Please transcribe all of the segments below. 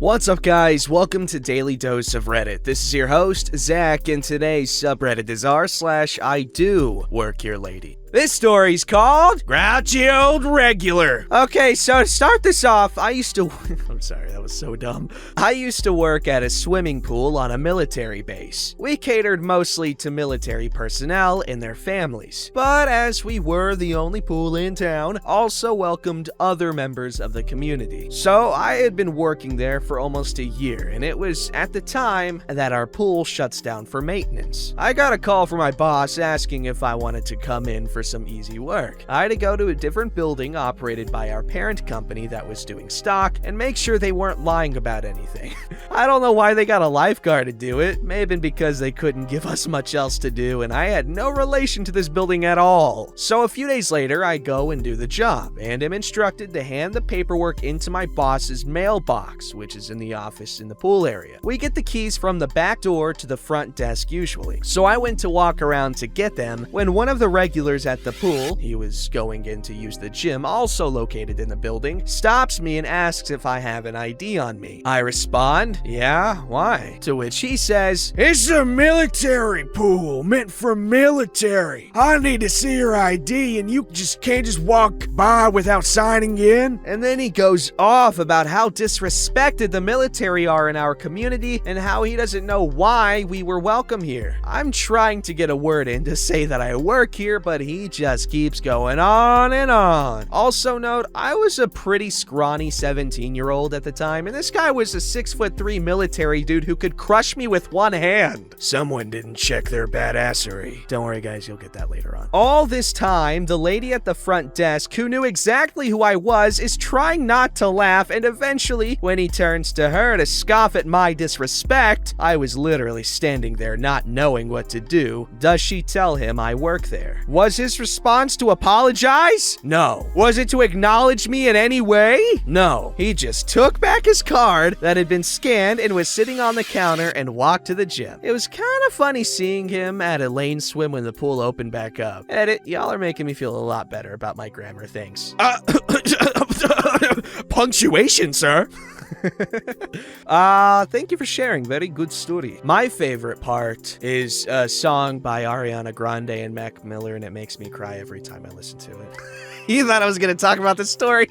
What's up, guys? Welcome to Daily Dose of Reddit. This is your host, Zach, and today's subreddit is r/IDoWorkHereLady. This story's called Grouchy Old Regular. Okay, so to start this off, I'm sorry, that was so dumb. I used to work at a swimming pool on a military base. We catered mostly to military personnel and their families. But as we were the only pool in town, also welcomed other members of the community. So I had been working there for almost a year, and it was at the time that our pool shuts down for maintenance. I got a call from my boss asking if I wanted to come in for some easy work. I had to go to a different building operated by our parent company that was doing stock and make sure they weren't lying about anything. I don't know why they got a lifeguard to do it. May have been because they couldn't give us much else to do and I had no relation to this building at all. So a few days later, I go and do the job and am instructed to hand the paperwork into my boss's mailbox, which is in the office in the pool area. We get the keys from the back door to the front desk usually. So I went to walk around to get them when one of the regulars at the pool, he was going in to use the gym, also located in the building, stops me and asks if I have an ID on me. I respond, yeah, why? To which he says, "It's a military pool, meant for military. I need to see your ID and you can't just walk by without signing in." And then he goes off about how disrespected the military are in our community and how he doesn't know why we were welcome here. I'm trying to get a word in to say that I work here, but he just keeps going on and on. Also note, I was a pretty scrawny 17-year-old at the time, and this guy was a 6'3" military dude who could crush me with one hand. Someone didn't check their badassery. Don't worry, guys, you'll get that later on. All this time, the lady at the front desk, who knew exactly who I was, is trying not to laugh, and eventually, when he turns to her to scoff at my disrespect, I was literally standing there not knowing what to do. Does she tell him I work there? Was his response to apologize? No. Was it to acknowledge me in any way? No. He just took back his card that had been scanned and was sitting on the counter and walked to the gym. It was kind of funny seeing him at a lane swim when the pool opened back up. Edit, y'all are making me feel a lot better about my grammar, thanks. Punctuation, sir. Thank you for sharing. Very good story. My favorite part is a song by Ariana Grande and Mac Miller, and it makes me cry every time I listen to it. You thought I was going to talk about this story?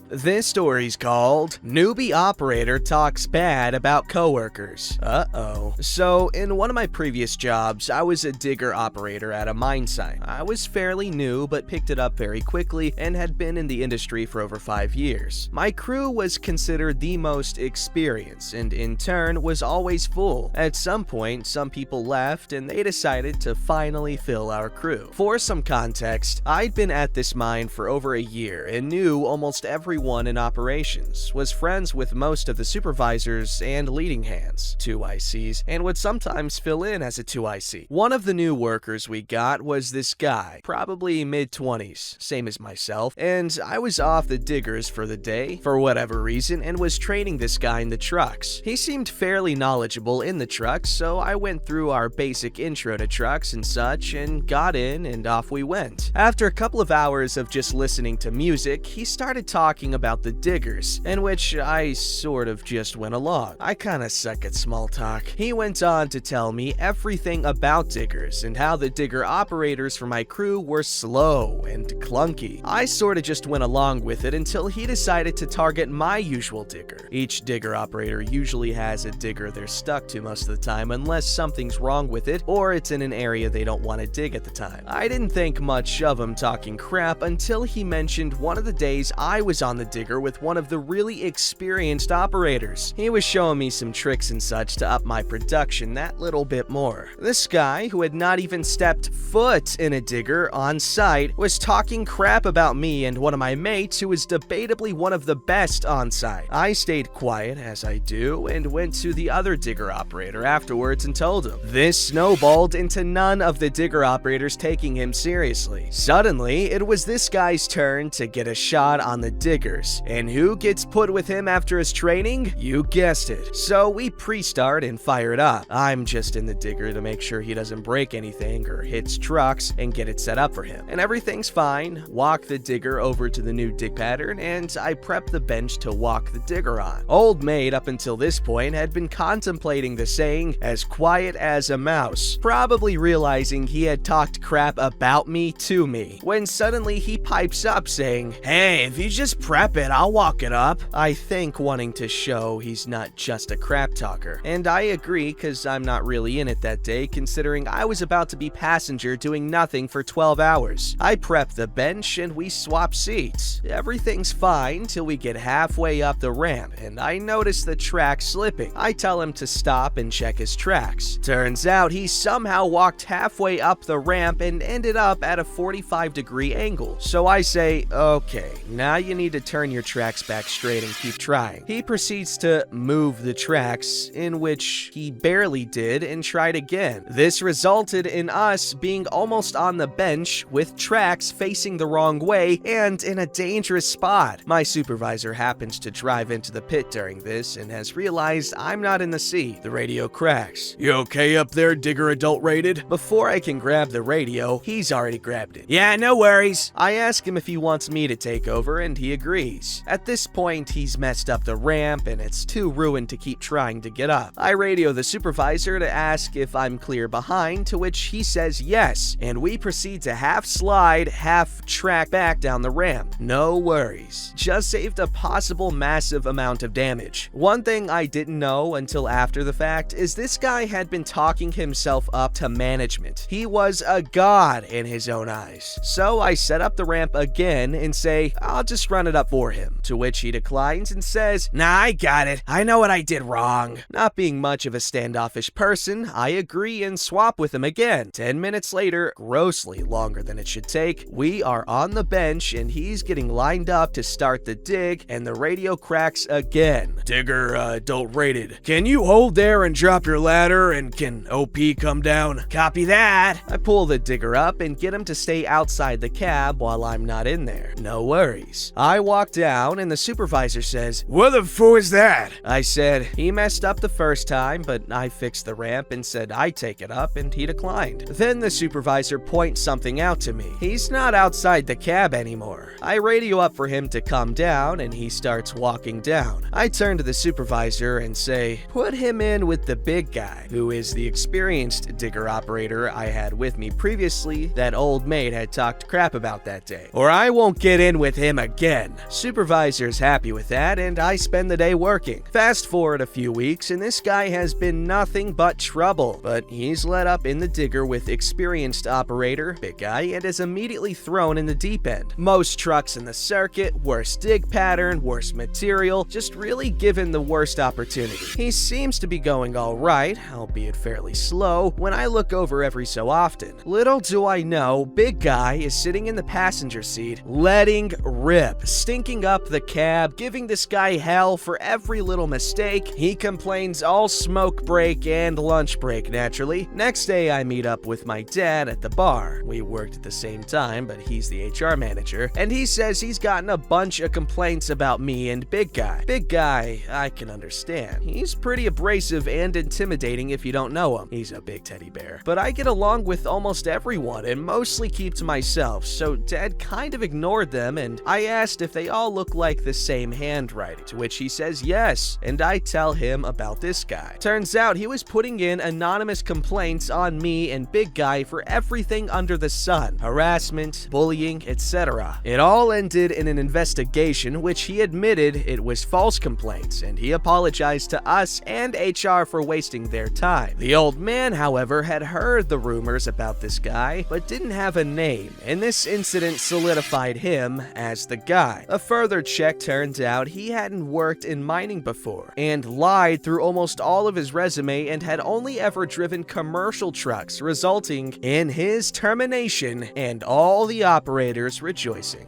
This story's called Newbie Operator Talks Bad About Coworkers. Uh-oh. So, in one of my previous jobs, I was a digger operator at a mine site. I was fairly new, but picked it up very quickly and had been in the industry for over 5 years. My crew was considered the most experienced and, in turn, was always full. At some point, some people left and they decided to finally fill our crew. For some context, I'd been at this mine for over a year and knew almost everyone in operations, was friends with most of the supervisors and leading hands, 2 ICs, and would sometimes fill in as a 2 IC. One of the new workers we got was this guy, probably mid-20s, same as myself, and I was off the diggers for the day, for whatever reason, and was training this guy in the trucks. He seemed fairly knowledgeable in the trucks, so I went through our basic intro to trucks and such, and got in, and off we went. After a couple of hours of just listening to music, he started talking about the diggers, in which I sort of just went along. I kinda suck at small talk. He went on to tell me everything about diggers and how the digger operators for my crew were slow and clunky. I sorta just went along with it until he decided to target my usual digger. Each digger operator usually has a digger they're stuck to most of the time unless something's wrong with it or it's in an area they don't want to dig at the time. I didn't think much of him talking crap until he mentioned one of the days I was on the digger with one of the really experienced operators. He was showing me some tricks and such to up my production that little bit more. This guy, who had not even stepped foot in a digger on site, was talking crap about me and one of my mates who was debatably one of the best on site. I stayed quiet, as I do, and went to the other digger operator afterwards and told him. This snowballed into none of the digger operators taking him seriously. Suddenly, it was this guy guy's turn to get a shot on the diggers. And who gets put with him after his training? You guessed it. So we pre-start and fire it up. I'm just in the digger to make sure he doesn't break anything or hits trucks and get it set up for him. And everything's fine. Walk the digger over to the new dig pattern, and I prep the bench to walk the digger on. Old maid up until this point had been contemplating the saying, as quiet as a mouse, probably realizing he had talked crap about me to me, when suddenly he pipes up saying, "Hey, if you just prep it, I'll walk it up." I think wanting to show he's not just a crap talker. And I agree, cause I'm not really in it that day, considering I was about to be passenger doing nothing for 12 hours. I prep the bench and we swap seats. Everything's fine till we get halfway up the ramp, and I notice the track slipping. I tell him to stop and check his tracks. Turns out he somehow walked halfway up the ramp and ended up at a 45-degree angle. So I say, okay, now you need to turn your tracks back straight and keep trying. He proceeds to move the tracks, in which he barely did, and tried again. This resulted in us being almost on the bench with tracks facing the wrong way and in a dangerous spot. My supervisor happens to drive into the pit during this and has realized I'm not in the seat. The radio cracks. "You okay up there, digger adult rated?" Before I can grab the radio, he's already grabbed it. "Yeah, no worries." I ask him if he wants me to take over, and he agrees. At this point, he's messed up the ramp and it's too ruined to keep trying to get up. I radio the supervisor to ask if I'm clear behind, to which he says yes, and we proceed to half slide, half track back down the ramp. No worries. Just saved a possible massive amount of damage. One thing I didn't know until after the fact is this guy had been talking himself up to management. He was a god in his own eyes. So I set up the ramp again and say, I'll just run it up for him, to which he declines and says, "Nah, I got it. I know what I did wrong." Not being much of a standoffish person, I agree and swap with him again. 10 minutes later, grossly longer than it should take, we are on the bench and he's getting lined up to start the dig, and the radio cracks again. "Digger, adult rated. Can you hold there and drop your ladder, and can OP come down?" "Copy that." I pull the digger up and get him to stay outside the cab while I'm not in there. No worries. I walk down and the supervisor says, "What the foo is that?" I said, he messed up the first time, but I fixed the ramp and said I'd take it up, and he declined. Then the supervisor points something out to me. He's not outside the cab anymore. I radio up for him to come down and he starts walking down. I turn to the supervisor and say, "Put him in with the big guy," who is the experienced digger operator I had with me previously that old maid had talked crap about that day, "or I won't get in with him again." Supervisor's happy with that, and I spend the day working. Fast forward a few weeks and this guy has been nothing but trouble, but he's let up in the digger with experienced operator, big guy, and is immediately thrown in the deep end. Most trucks in the circuit, worst dig pattern, worst material, just really given the worst opportunity. He seems to be going alright, albeit fairly slow, when I look over every so often. Little do I know, big guy is sitting in the passenger seat, letting rip, stinking up the cab, giving this guy hell for every little mistake. He complains all smoke break and lunch break, naturally. Next day I meet up with my dad at the bar. We worked at the same time, but he's the HR manager, and he says he's gotten a bunch of complaints about me and big guy. Big guy, I can understand. He's pretty abrasive and intimidating if you don't know him. He's a big teddy bear. But I get along with almost everyone and mostly keep to myself, so dad kind of ignored them, and I asked if they all look like the same handwriting, to which he says yes, and I tell him about this guy. Turns out he was putting in anonymous complaints on me and big guy for everything under the sun, harassment, bullying, etc. It all ended in an investigation, which he admitted it was false complaints, and he apologized to us and HR for wasting their time. The old man, however, had heard the rumors about this guy, but didn't have a name, and this incident solidified him as the guy. A further check turns out he hadn't worked in mining before, and lied through almost all of his resume and had only ever driven commercial trucks, resulting in his termination and all the operators rejoicing.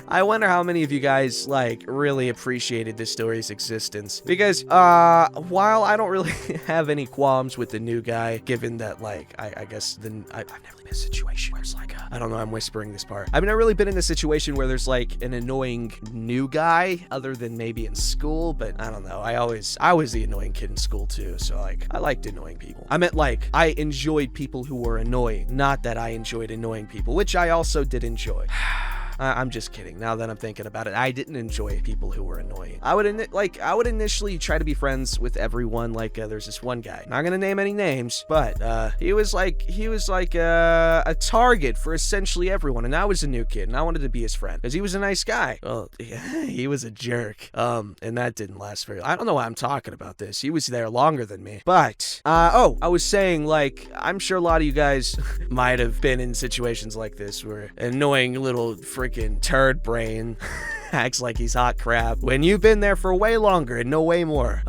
I wonder how many of you guys, really appreciated this story's existence, because, while I don't really have any qualms with the new guy, given that, I guess, I've never been in a situation where it's I don't know, I'm whispering this part far. I've never really been in a situation where there's like an annoying new guy other than maybe in school, but I don't know. I was the annoying kid in school too, so like I liked annoying people. I meant like I enjoyed people who were annoying, not that I enjoyed annoying people, which I also did enjoy. I'm just kidding. Now that I'm thinking about it, I didn't enjoy people who were annoying. I would initially try to be friends with everyone. Like there's this one guy. Not gonna name any names, but he was like a target for essentially everyone. And I was a new kid, and I wanted to be his friend because he was a nice guy. Well, he was a jerk. And that didn't last very long. I don't know why I'm talking about this. He was there longer than me. But I was saying, like, I'm sure a lot of you guys might have been in situations like this where annoying little freaking turd brain acts like he's hot crap when you've been there for way longer and know way more.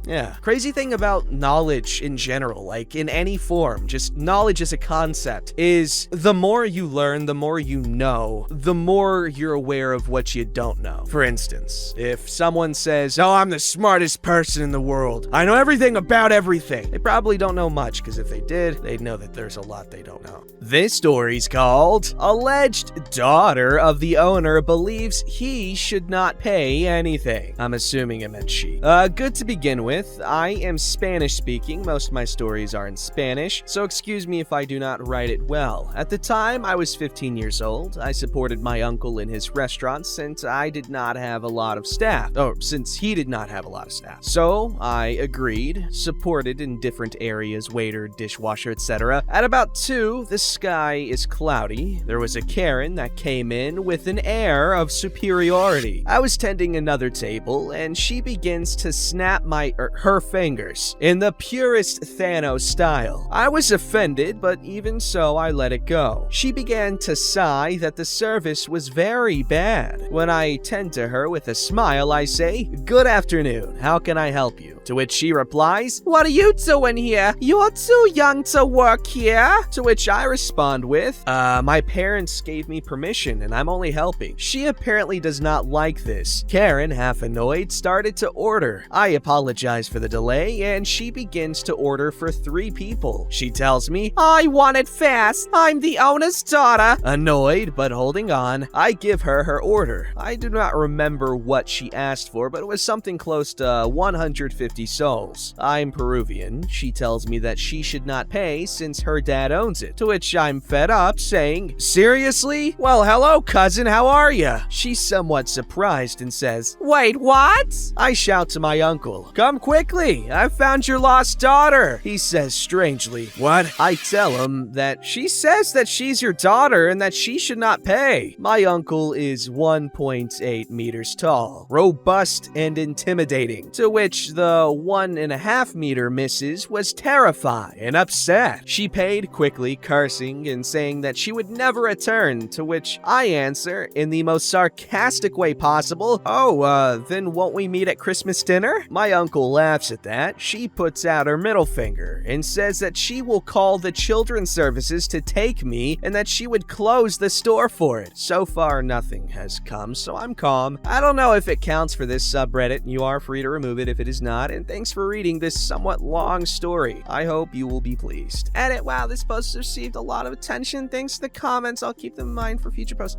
Yeah. Crazy thing about knowledge in general, like in any form, just knowledge as a concept, is the more you learn, the more you know, the more you're aware of what you don't know. For instance, if someone says, "Oh, I'm the smartest person in the world. I know everything about everything," they probably don't know much, because if they did, they'd know that there's a lot they don't know. This story's called Alleged Daughter of the Owner Believes He Should Not Pay Anything. I'm assuming it meant she. Good to begin with. I am Spanish speaking. Most of my stories are in Spanish, so excuse me if I do not write it well. At the time, I was 15 years old. I supported my uncle in his restaurant since I did not have a lot of staff. Since he did not have a lot of staff. So I agreed, supported in different areas, waiter, dishwasher, etc. At about 2, the sky is cloudy. There was a Karen that came in with an air of superiority. I was tending another table, and she begins to snap her fingers in the purest Thanos style. I was offended, but even so, I let it go. She began to sigh that the service was very bad. When I tend to her with a smile, I say, "Good afternoon, how can I help you?" To which she replies, "What are you doing here? You're too young to work here." To which I respond with, my parents gave me permission and I'm only helping. She apparently does not like this. Karen, half annoyed, started to order. I apologize for the delay and she begins to order for 3 people. She tells me, "I want it fast. I'm the owner's daughter." Annoyed, but holding on, I give her her order. I do not remember what she asked for, but it was something close to 150 souls. I'm Peruvian. She tells me that she should not pay since her dad owns it. To which I'm fed up, saying, "Seriously? Well, hello, cousin, how are ya?" She's somewhat surprised and says, "Wait, what?" I shout to my uncle, "Come quickly, I found your lost daughter." He says strangely, "What?" I tell him that she says that she's your daughter and that she should not pay. My uncle is 1.8 meters tall, robust and intimidating, to which the 1.5 meter missus was terrified and upset. She paid quickly, cursing and saying that she would never return, to which I answer in the most sarcastic way possible, "Oh, then won't we meet at Christmas dinner?" My uncle laughs at that. She puts out her middle finger and says that she will call the children's services to take me and that she would close the store for it. So far, nothing has come, so I'm calm. I don't know if it counts for this subreddit, and you are free to remove it if it is not, and thanks for reading this somewhat long story. I hope you will be pleased. Edit, wow, this post received a lot of attention. Thanks to the comments. I'll keep them in mind for future posts.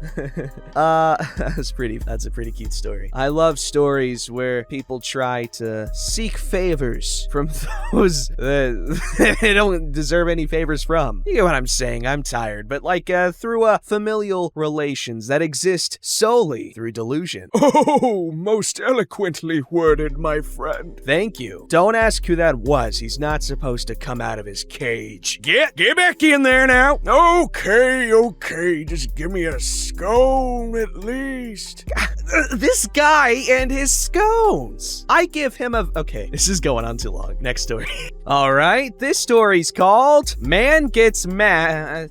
That's a pretty cute story. I love stories where people try to seek favors from those that they don't deserve any favors from. You get what I'm saying? I'm tired, but like through familial relations that exist solely through delusion. Oh, most eloquently worded, my friend. Thank you. Don't ask who that was. He's not supposed to come out of his cage. Get back in there now. Okay. Just give me a scone at least. This guy and his scones. I give him a... Okay, this is going on too long. Next story. All right, this story's called Man Gets Mad.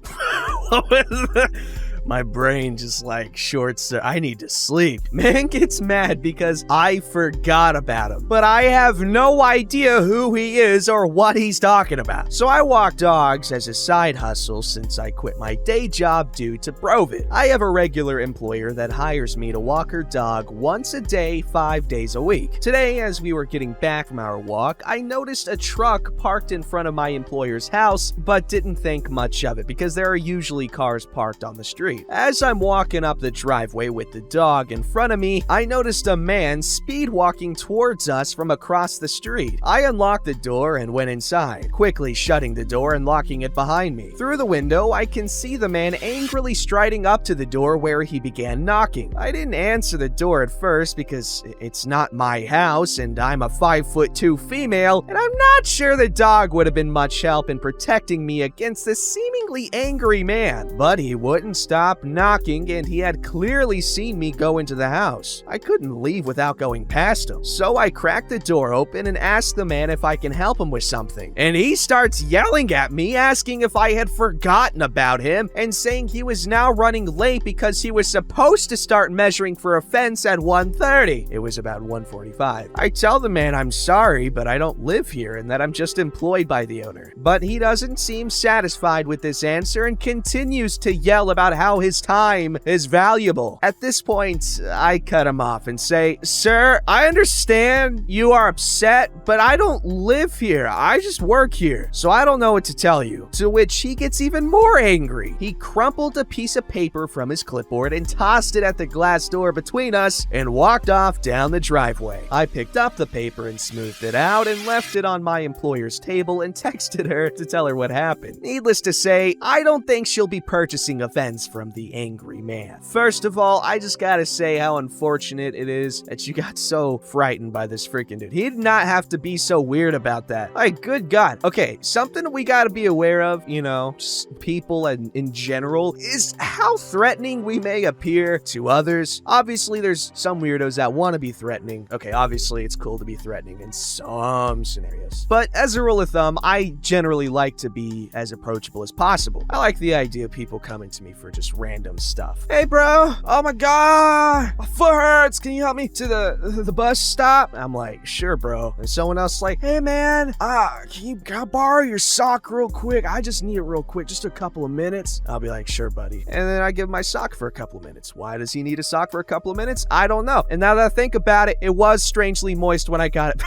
My brain just like shorts. I need to sleep. Man gets mad because I forgot about him, but I have no idea who he is or what he's talking about. So I walk dogs as a side hustle since I quit my day job due to Brovit. I have a regular employer that hires me to walk her dog once a day, 5 days a week. Today, as we were getting back from our walk, I noticed a truck parked in front of my employer's house, but didn't think much of it because there are usually cars parked on the street. street. As I'm walking up the driveway with the dog in front of me, I noticed a man speed walking towards us from across the street. I unlocked the door and went inside, quickly shutting the door and locking it behind me. Through the window, I can see the man angrily striding up to the door where he began knocking. I didn't answer the door at first because it's not my house and I'm a 5'2" female, and I'm not sure the dog would have been much help in protecting me against this seemingly angry man. But he wouldn't stop knocking, and he had clearly seen me go into the house. I couldn't leave without going past him, so I cracked the door open and asked the man if I can help him with something. And he starts yelling at me, asking if I had forgotten about him, and saying he was now running late because he was supposed to start measuring for a fence at 1:30. It was about 1:45. I tell the man I'm sorry, but I don't live here and that I'm just employed by the owner. But he doesn't seem satisfied with this answer and continues to yell about how his time is valuable. At this point, I cut him off and say, "Sir, I understand you are upset, but I don't live here. I just work here, so I don't know what to tell you." To which he gets even more angry. He crumpled a piece of paper from his clipboard and tossed it at the glass door between us and walked off down the driveway. I picked up the paper and smoothed it out and left it on my employer's table and texted her to tell her what happened. Needless to say, I don't think she'll be purchasing a fence from the angry man. First of all, I just gotta say how unfortunate it is that you got so frightened by this freaking dude. He did not have to be so weird about that. Like, good God. Okay, something we gotta be aware of, just people and in general, is how threatening we may appear to others. Obviously, there's some weirdos that want to be threatening. Okay, obviously, it's cool to be threatening in some scenarios. But as a rule of thumb, I generally like to be as approachable as possible. I like the idea of people coming to me for just random stuff. "Hey, bro, oh my God, my foot hurts. Can you help me to the bus stop?" I'm like, "Sure, bro." And someone else is like, "Hey, man, can I borrow your sock real quick? I just need it real quick, just a couple of minutes." I'll be like, "Sure, buddy." And then I give my sock for a couple of minutes. Why does he need a sock for a couple of minutes? I don't know. And now that I think about it, it was strangely moist when I got it.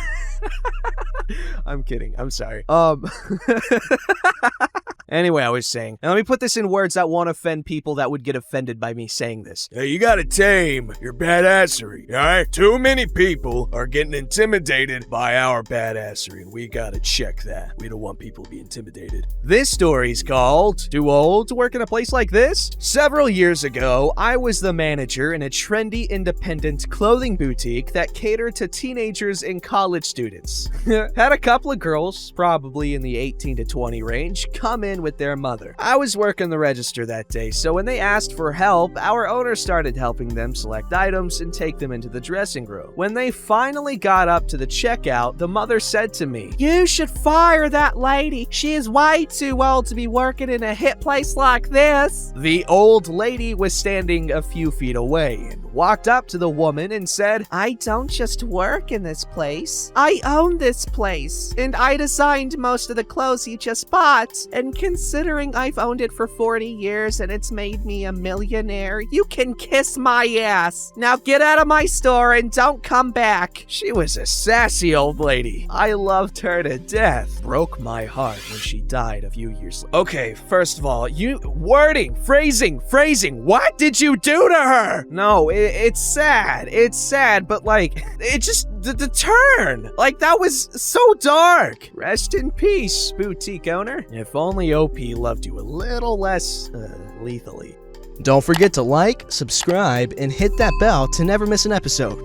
I'm kidding. I'm sorry. Anyway, I was saying, and let me put this in words that won't offend people that would get offended by me saying this. Hey, you gotta tame your badassery, alright? Too many people are getting intimidated by our badassery, and we gotta check that. We don't want people to be intimidated. This story's called Too Old to Work in a Place Like This? Several years ago, I was the manager in a trendy independent clothing boutique that catered to teenagers and college students. Had a couple of girls, probably in the 18 to 20 range, come in with their mother. I was working the register that day, so when they asked for help, our owner started helping them select items and take them into the dressing room. When they finally got up to the checkout, the mother said to me, "You should fire that lady. She is way too old to be working in a hip place like this." The old lady was standing a few feet away and walked up to the woman and said, "I don't just work in this place. I own this place, and I designed most of the clothes you just bought. And considering I've owned it for 40 years and it's made me a millionaire, you can kiss my ass. Now get out of my store and don't come back." She was a sassy old lady. I loved her to death. Broke my heart when she died a few years later. Okay, first of all, phrasing, what did you do to her? No, it's sad. It's sad, but it just, the turn. That was so dark. Rest in peace, boutique owner. If only OP loved you a little less, lethally. Don't forget to like, subscribe, and hit that bell to never miss an episode.